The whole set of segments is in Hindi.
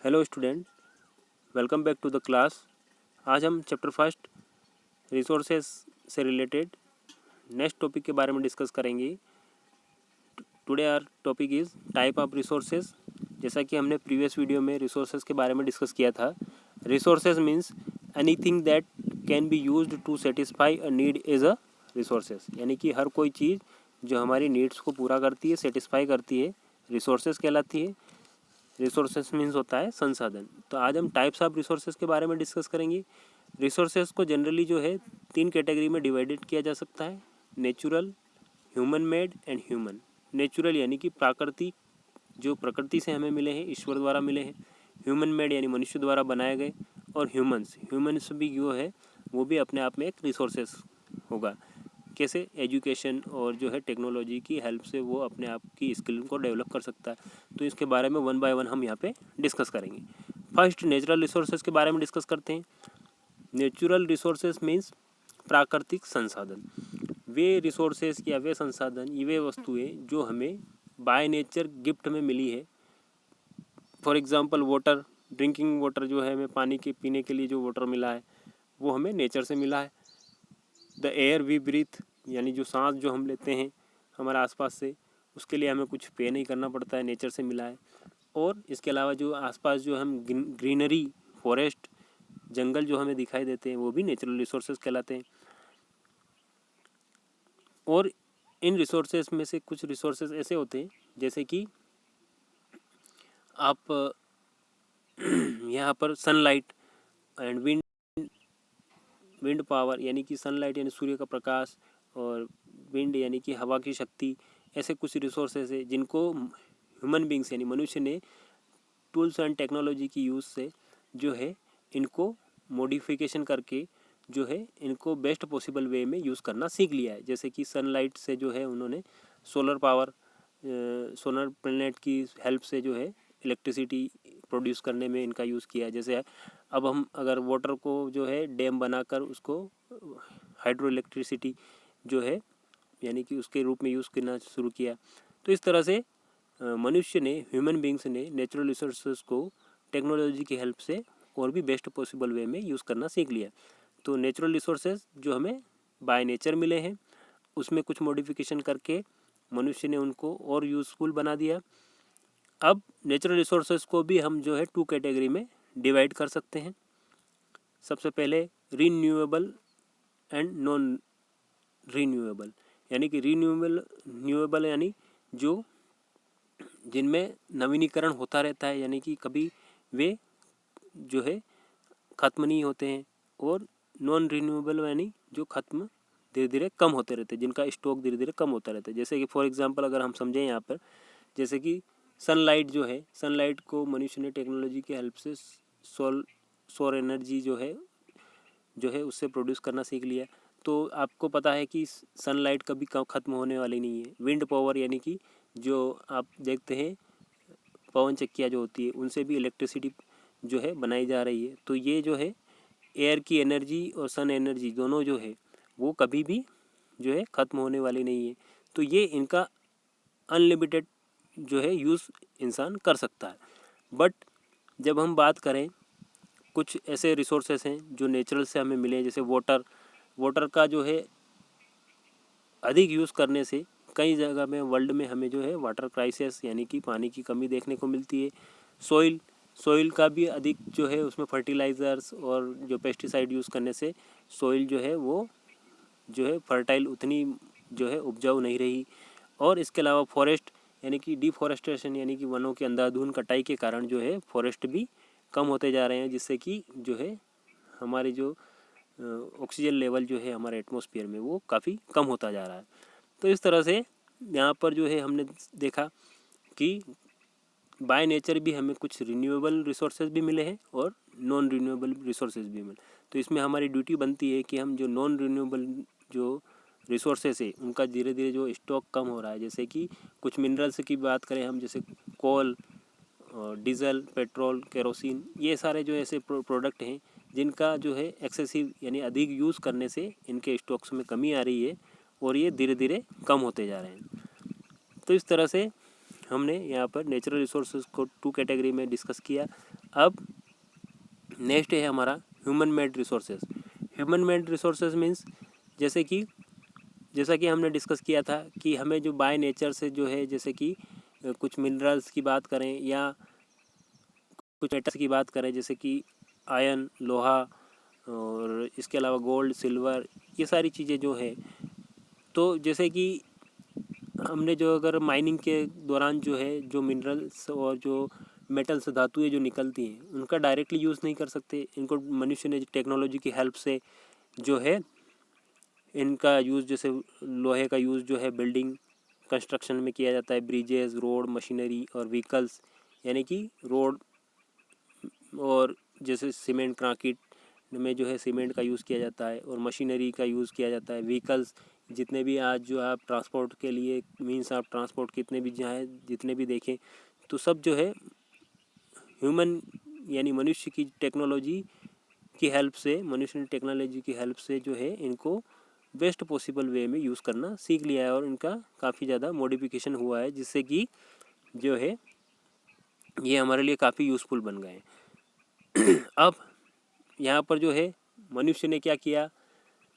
Hello student, welcome back to the class. आज हम चैप्टर फर्स्ट रिसोर्सेज से रिलेटेड नेक्स्ट टॉपिक के बारे में डिस्कस करेंगे। Today our topic is type of resources. जैसा कि हमने प्रीवियस वीडियो में रिसोर्सेज के बारे में डिस्कस किया था। Resources means anything that can be used to satisfy a need as a resources, यानी कि हर कोई चीज़ जो हमारी नीड्स को पूरा करती है, सेटिस्फाई करती है, रिसोर्सेज कहलाती है। रिसोर्सेज मीन्स होता है संसाधन। तो आज हम टाइप्स ऑफ रिसोर्सेज के बारे में डिस्कस करेंगे। रिसोर्सेज को जनरली जो है 3 कैटेगरी में डिवाइडेड किया जा सकता है: natural, human made and human. Natural यानी कि प्राकृतिक, जो प्रकृति से हमें मिले हैं, ईश्वर द्वारा मिले हैं। ह्यूमन मेड यानी मनुष्य द्वारा बनाए गए। और ह्यूमन्स भी जो है वो भी अपने आप में एक रिसोर्सेज होगा। कैसे? एजुकेशन और जो है टेक्नोलॉजी की हेल्प से वो अपने आप की स्किल को डेवलप कर सकता है। तो इसके बारे में वन बाय वन हम यहाँ पे डिस्कस करेंगे। फर्स्ट नेचुरल रिसोर्सेज के बारे में डिस्कस करते हैं। नेचुरल रिसोर्सेज मीन्स प्राकृतिक संसाधन। वे रिसोर्सेज या वे संसाधन, ये वे वस्तुएं जो हमें बाय नेचर गिफ्ट में मिली है। For example water, drinking water जो है, हमें पानी के पीने के लिए जो वाटर मिला है वो हमें नेचर से मिला है। द एयर वी ब्रीथ, यानी जो सांस जो हम लेते हैं हमारे आसपास से, उसके लिए हमें कुछ पे नहीं करना पड़ता है, नेचर से मिला है। और इसके अलावा जो आसपास जो हम ग्रीनरी, फॉरेस्ट, जंगल जो हमें दिखाई देते हैं वो भी नेचुरल रिसोर्सेज कहलाते हैं। और इन रिसोर्सेज में से कुछ रिसोर्सेज ऐसे होते हैं जैसे कि आप यहाँ पर सनलाइट एंड विंड पावर, यानी कि सनलाइट यानी सूर्य का प्रकाश, और विंड यानी कि हवा की शक्ति, ऐसे कुछ रिसोर्सेज है जिनको ह्यूमन बींग्स यानी मनुष्य ने टूल्स एंड टेक्नोलॉजी की यूज़ से जो है इनको मॉडिफिकेशन करके जो है इनको बेस्ट पॉसिबल वे में यूज़ करना सीख लिया है। जैसे कि सनलाइट से जो है उन्होंने सोलर पावर, सोलर प्लेनेट की हेल्प से जो है इलेक्ट्रिसिटी प्रोड्यूस करने में इनका यूज़ किया है। जैसे अब हम अगर वाटर को जो है डैम बनाकर उसको हाइड्रो इलेक्ट्रिसिटी जो है यानी कि उसके रूप में यूज़ करना शुरू किया। तो इस तरह से मनुष्य ने, ह्यूमन बींग्स ने नेचुरल रिसोर्सेज को टेक्नोलॉजी की हेल्प से और भी बेस्ट पॉसिबल वे में यूज़ करना सीख लिया। तो नेचुरल रिसोर्सेज जो हमें बाय नेचर मिले हैं, उसमें कुछ मॉडिफिकेशन करके मनुष्य ने उनको और यूज़फुल बना दिया। अब नेचुरल रिसोर्सेज को भी हम जो है 2 कैटेगरी में डिवाइड कर सकते हैं। सबसे पहले रीन्यूएबल एंड नॉन रीन्यूएबल, यानी कि न्यूएबल यानी जो जिनमें नवीनीकरण होता रहता है, यानी कि कभी वे जो है ख़त्म नहीं होते हैं। और नॉन रिन्यूएबल यानी जो ख़त्म धीरे धीरे कम होते रहते हैं, जिनका स्टॉक धीरे धीरे कम होता रहता है। जैसे कि फॉर एग्जांपल अगर हम समझें यहाँ पर, जैसे कि सनलाइट जो है, सनलाइट को मनुष्य ने टेक्नोलॉजी की हेल्प से सौर एनर्जी जो है उससे प्रोड्यूस करना सीख लिया। तो आपको पता है कि सनलाइट कभी ख़त्म होने वाली नहीं है। विंड पावर यानी कि जो आप देखते हैं पवन चक्कियाँ जो होती है उनसे भी इलेक्ट्रिसिटी जो है बनाई जा रही है। तो ये जो है एयर की एनर्जी और सन एनर्जी दोनों जो है वो कभी भी जो है ख़त्म होने वाली नहीं है। तो ये इनका अनलिमिटेड जो है यूज़ इंसान कर सकता है। बट जब हम बात करें, कुछ ऐसे रिसोर्सेस हैं जो नेचुरल से हमें मिले हैं, जैसे वाटर का जो है अधिक यूज़ करने से कई जगह में वर्ल्ड में हमें जो है वाटर क्राइसिस यानी कि पानी की कमी देखने को मिलती है। सॉइल का भी अधिक जो है उसमें फर्टिलाइज़र्स और जो पेस्टिसाइड यूज़ करने से सॉइल जो है वो जो है फर्टाइल उतनी जो है उपजाऊ नहीं रही। और इसके अलावा फॉरेस्ट यानी कि डिफॉरेस्टेशन यानी कि वनों की अंधाधुंध कटाई के कारण जो है फॉरेस्ट भी कम होते जा रहे हैं, जिससे कि जो है हमारे जो ऑक्सीजन लेवल जो है हमारे एटमॉस्फेयर में वो काफ़ी कम होता जा रहा है। तो इस तरह से यहाँ पर जो है हमने देखा कि बाय नेचर भी हमें कुछ रिन्यूएबल रिसोर्सेज भी मिले हैं और नॉन रिन्यूएबल रिसोर्सेज भी मिले। तो इसमें हमारी ड्यूटी बनती है कि हम जो नॉन रिन्यूएबल जो रिसोर्सेज है उनका धीरे धीरे जो स्टॉक कम हो रहा है, जैसे कि कुछ मिनरल्स की बात करें हम, जैसे कोल और डीजल, पेट्रोल, केरोसिन, ये सारे जो ऐसे प्रोडक्ट हैं जिनका जो है एक्सेसिव यानी अधिक यूज़ करने से इनके स्टॉक्स में कमी आ रही है और ये धीरे धीरे कम होते जा रहे हैं। तो इस तरह से हमने यहाँ पर नेचुरल रिसोर्सेज को 2 कैटेगरी में डिस्कस किया। अब नेक्स्ट है हमारा human made resources. Human made resources means जैसा कि हमने डिस्कस किया था कि हमें जो बाय नेचर से जो है, जैसे कि कुछ मिनरल्स की बात करें या कुछ मेटल्स की बात करें, जैसे कि आयरन, लोहा और इसके अलावा गोल्ड, सिल्वर, ये सारी चीज़ें जो है, तो जैसे कि हमने जो अगर माइनिंग के दौरान जो है जो मिनरल्स और जो मेटल्स, धातुएं जो निकलती हैं, उनका डायरेक्टली यूज़ नहीं कर सकते। इनको मनुष्य ने टेक्नोलॉजी की हेल्प से जो है इनका यूज़, जैसे लोहे का यूज़ जो है बिल्डिंग कंस्ट्रक्शन में किया जाता है, ब्रिजेस, रोड, मशीनरी और व्हीकल्स, यानी कि रोड और जैसे सीमेंट कंक्रीट में जो है सीमेंट का यूज़ किया जाता है और मशीनरी का यूज़ किया जाता है। व्हीकल्स जितने भी आज जो आप ट्रांसपोर्ट के लिए मीन्स आप ट्रांसपोर्ट कितने भी जहाँ जितने भी देखें, तो सब जो है ह्यूमन यानी मनुष्य की टेक्नोलॉजी की हेल्प से, मनुष्य ने टेक्नोलॉजी की हेल्प से जो है इनको बेस्ट पॉसिबल वे में यूज़ करना सीख लिया है और इनका काफ़ी ज़्यादा मॉडिफिकेशन हुआ है, जिससे कि जो है ये हमारे लिए काफ़ी यूज़फुल बन गए हैं। अब यहाँ पर जो है मनुष्य ने क्या किया,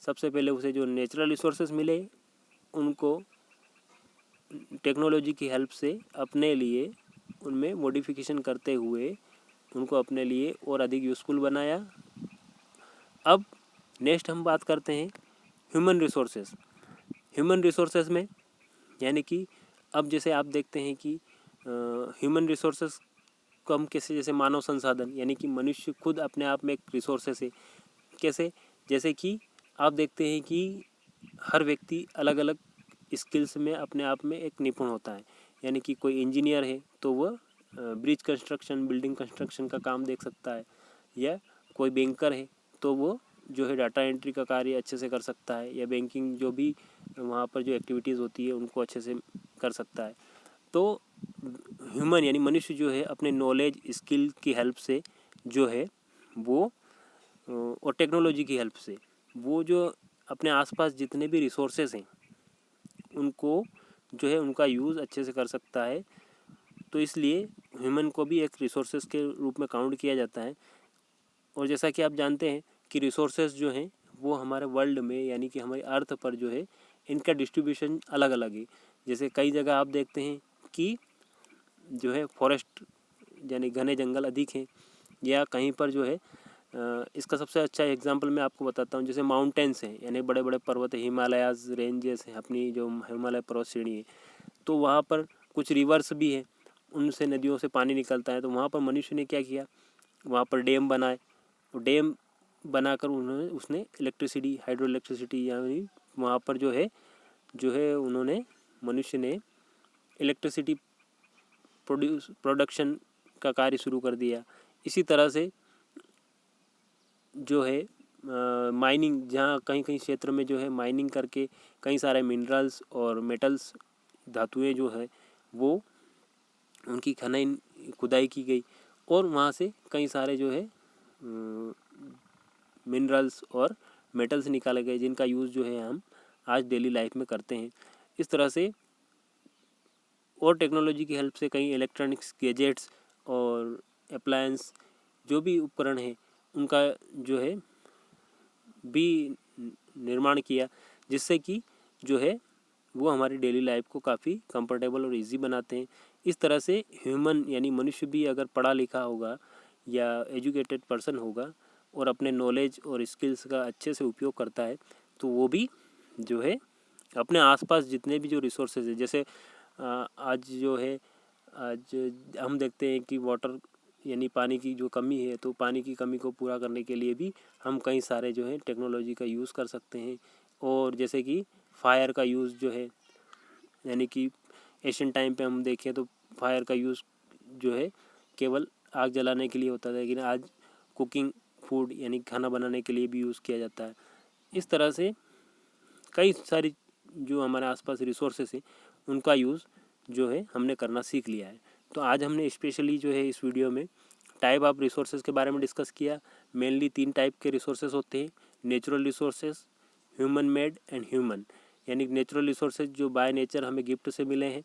सबसे पहले उसे जो नेचुरल रिसोर्सेज मिले उनको टेक्नोलॉजी की हेल्प से अपने लिए उनमें मॉडिफिकेशन करते हुए उनको अपने लिए और अधिक यूज़फुल बनाया। अब नेक्स्ट हम बात करते हैं ह्यूमन रिसोर्सेज। ह्यूमन रिसोर्सेज में यानी कि अब जैसे आप देखते हैं कि ह्यूमन रिसोर्सेज को हम कैसे, जैसे मानव संसाधन यानी कि मनुष्य खुद अपने आप में एक रिसोर्सेज है। कैसे, जैसे कि आप देखते हैं कि हर व्यक्ति अलग अलग स्किल्स में अपने आप में एक निपुण होता है। यानी कि कोई इंजीनियर है तो वह ब्रिज कंस्ट्रक्शन, बिल्डिंग कंस्ट्रक्शन का काम देख सकता है, या कोई बैंकर है तो वो जो है डाटा एंट्री का कार्य अच्छे से कर सकता है, या बैंकिंग जो भी वहाँ पर जो एक्टिविटीज़ होती है उनको अच्छे से कर सकता है। तो ह्यूमन यानी मनुष्य जो है अपने नॉलेज, स्किल की हेल्प से जो है वो और टेक्नोलॉजी की हेल्प से वो जो अपने आसपास जितने भी रिसोर्सेज हैं उनको जो है उनका यूज़ अच्छे से कर सकता है। तो इसलिए ह्यूमन को भी एक रिसोर्सेज के रूप में काउंट किया जाता है। और जैसा कि आप जानते हैं कि रिसोर्सेज जो हैं वो हमारे वर्ल्ड में यानी कि हमारी अर्थ पर जो है इनका डिस्ट्रीब्यूशन अलग अलग है। जैसे कई जगह आप देखते हैं कि जो है फॉरेस्ट यानी घने जंगल अधिक हैं, या कहीं पर जो है इसका सबसे अच्छा एग्जांपल मैं आपको बताता हूँ। जैसे माउंटेन्स हैं यानी बड़े बड़े पर्वत है, हिमालयाज रेंजेस हैं, अपनी जो हिमालय पर्वत श्रेणी है, तो वहाँ पर कुछ रिवर्स भी है, उनसे नदियों से पानी निकलता है। तो वहाँ पर मनुष्य ने क्या किया, वहाँ पर डैम बनाए, डैम बनाकर उसने इलेक्ट्रिसिटी, हाइड्रो इलेक्ट्रिसिटी यानी वहाँ पर जो है उन्होंने मनुष्य ने इलेक्ट्रिसिटी प्रोडक्शन का कार्य शुरू कर दिया। इसी तरह से जो है माइनिंग, जहाँ कहीं कहीं क्षेत्र में जो है माइनिंग करके कई सारे मिनरल्स और मेटल्स, धातुएं जो है वो उनकी खनन खुदाई की गई और वहाँ से कई सारे जो है मिनरल्स और मेटल्स निकाले गए, जिनका यूज़ जो है हम आज डेली लाइफ में करते हैं। इस तरह से और टेक्नोलॉजी की हेल्प से कई इलेक्ट्रॉनिक्स गैजेट्स और अप्लायंस जो भी उपकरण हैं उनका जो है भी निर्माण किया, जिससे कि जो है वो हमारी डेली लाइफ को काफ़ी कंफर्टेबल और इजी बनाते हैं। इस तरह से ह्यूमन यानी मनुष्य भी अगर पढ़ा लिखा होगा या एजुकेटेड पर्सन होगा और अपने नॉलेज और स्किल्स का अच्छे से उपयोग करता है, तो वो भी जो है अपने आसपास जितने भी जो रिसोर्सेज है, जैसे आज जो है आज हम देखते हैं कि वाटर यानी पानी की जो कमी है, तो पानी की कमी को पूरा करने के लिए भी हम कई सारे जो है टेक्नोलॉजी का यूज़ कर सकते हैं। और जैसे कि फायर का यूज़ जो है, यानी कि एशियन टाइम पे हम देखें तो फायर का यूज़ जो है केवल आग जलाने के लिए होता था, लेकिन आज कुकिंग, फूड यानी खाना बनाने के लिए भी यूज़ किया जाता है। इस तरह से कई सारी जो हमारे आसपास रिसोर्सेस हैं उनका यूज़ जो है हमने करना सीख लिया है। तो आज हमने स्पेशली जो है इस वीडियो में टाइप ऑफ रिसोर्सेज के बारे में डिस्कस किया। मेनली 3 टाइप के रिसोर्सेज होते हैं, natural resources, human made and human. यानी नेचुरल रिसोर्सेज जो बाय नेचर हमें गिफ्ट से मिले हैं,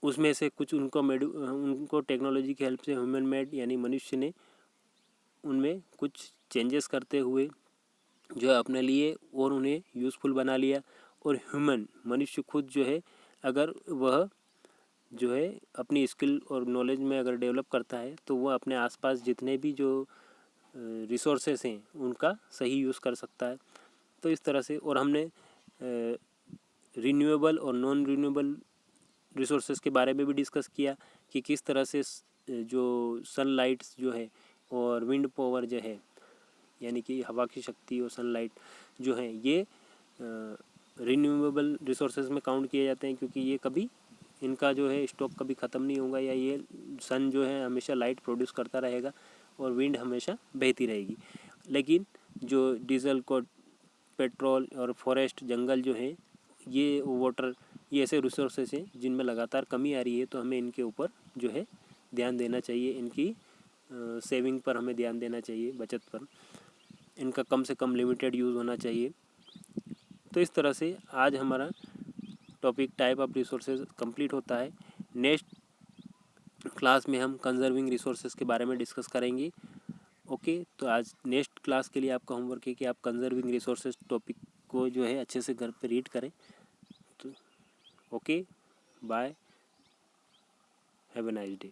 उसमें से कुछ उनको टेक्नोलॉजी की हेल्प से ह्यूमन मेड यानी मनुष्य ने उनमें कुछ चेंजेस करते हुए जो है अपने लिए और उन्हें यूज़फुल बना लिया। और मनुष्य खुद जो है अगर वह जो है अपनी स्किल और नॉलेज में अगर डेवलप करता है तो वह अपने आसपास जितने भी जो रिसोर्सेस हैं उनका सही यूज़ कर सकता है। तो इस तरह से और हमने रिन्यूएबल और नॉन रिन्यूएबल रिसोर्सेज के बारे में भी डिस्कस किया कि किस तरह से जो सनलाइट्स जो है और विंड पावर जो है यानी कि हवा की शक्ति और सनलाइट जो है ये रिन्यूएबल रिसोर्सेज में काउंट किए जाते हैं, क्योंकि ये कभी इनका जो है स्टॉक कभी ख़त्म नहीं होगा, या ये सन जो है हमेशा लाइट प्रोड्यूस करता रहेगा और विंड हमेशा बहती रहेगी। लेकिन जो डीजल को पेट्रोल और फॉरेस्ट जंगल जो है ये वाटर ये ऐसे रिसोर्सेज हैं जिनमें लगातार कमी आ रही है। तो हमें इनके ऊपर जो है ध्यान देना चाहिए, इनकी सेविंग पर हमें ध्यान देना चाहिए, बचत पर। इनका कम से कम लिमिटेड यूज़ होना चाहिए। तो इस तरह से आज हमारा topic type of resources complete होता है। नेक्स्ट क्लास में हम कंजर्विंग रिसोर्सेज के बारे में डिस्कस करेंगे। ओके, तो आज नेक्स्ट क्लास के लिए आपका होमवर्क है कि आप कंजर्विंग रिसोर्सेज टॉपिक को जो है अच्छे से घर पर रीड करें। तो okay, bye, have a nice day.